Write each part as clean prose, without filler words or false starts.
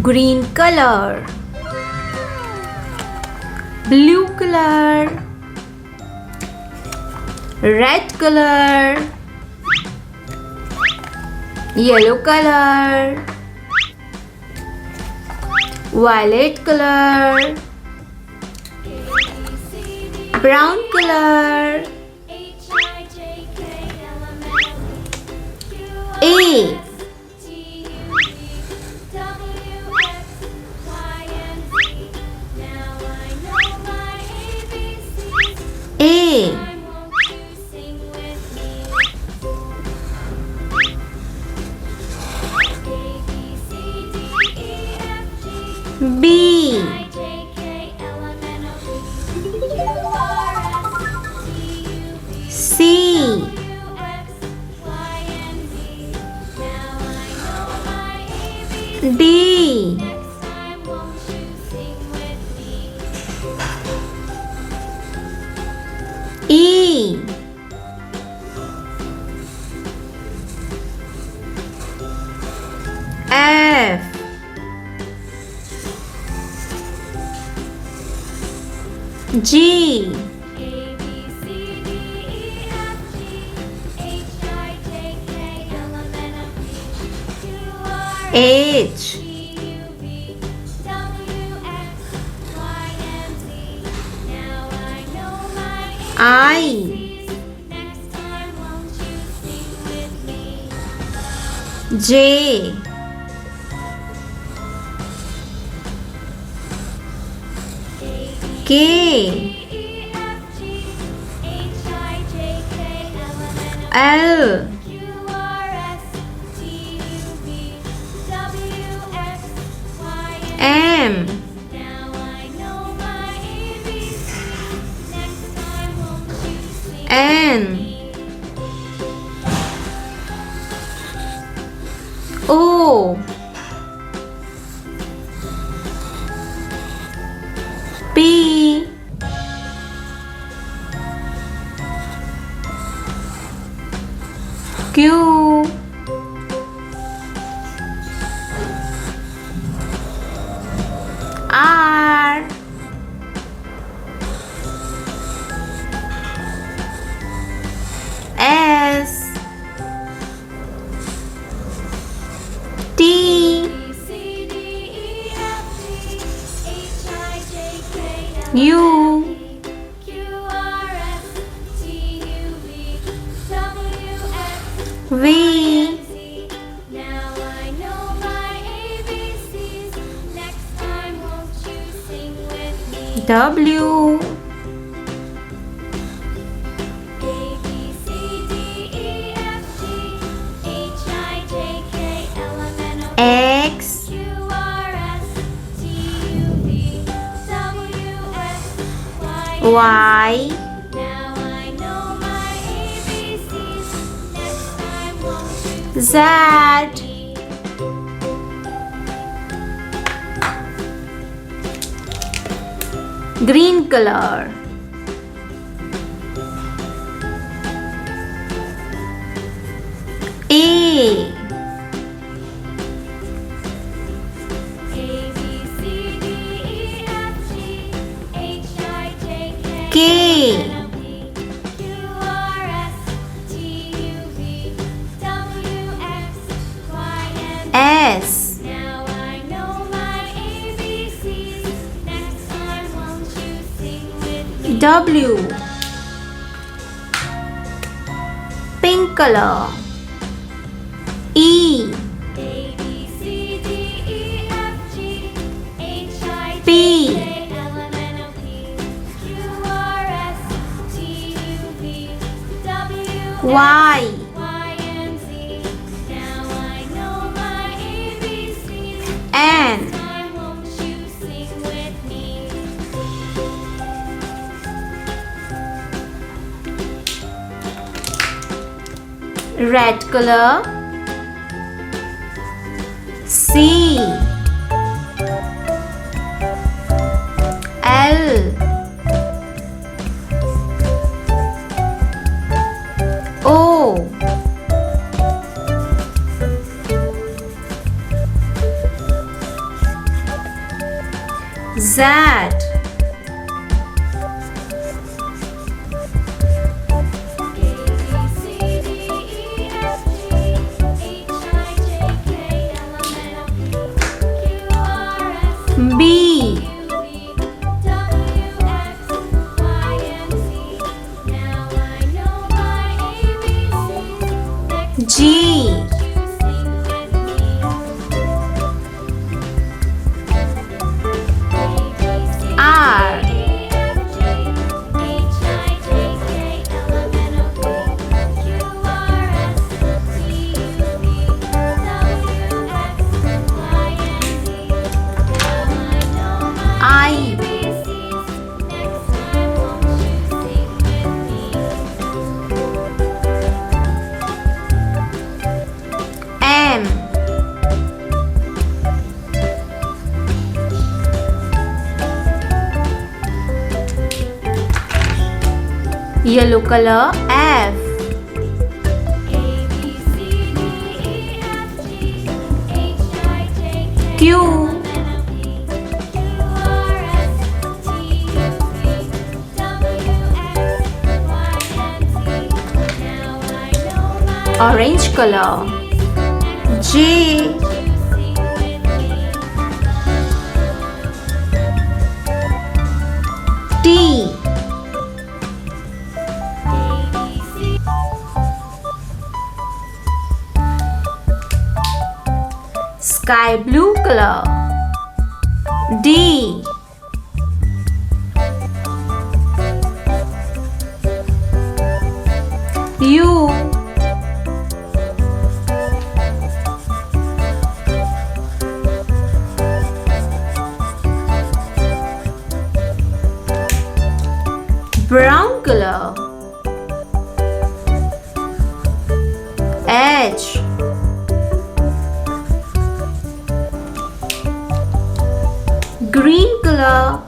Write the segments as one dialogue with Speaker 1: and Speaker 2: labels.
Speaker 1: green color, blue color, red color, yellow color, violet color, brown color, A, A, B, C, D, E, F, G, H, I, J, K, L, M, N, O, P, Q, R, S, T, U, V, W, X, Y, Z, green color, A, K, S, W, pink color, E, P, Y, N, red color, C, L, O, Z, B, G, R, I, M, yellow color, F, Q, orange color, J, T, sky blue color, D, U, brown color, H, green color,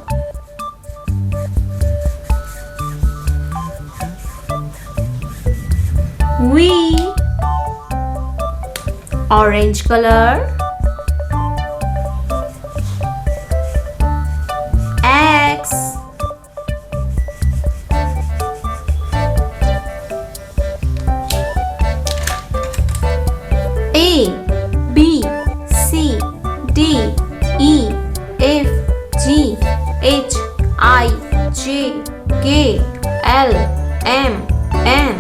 Speaker 1: V, orange color, X, A, B, C, D, E, F, G, H, I, J, K, L, M, N,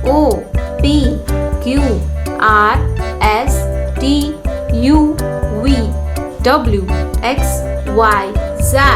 Speaker 1: O, P, Q, R, S, T, U, V, W, X, Y, Z.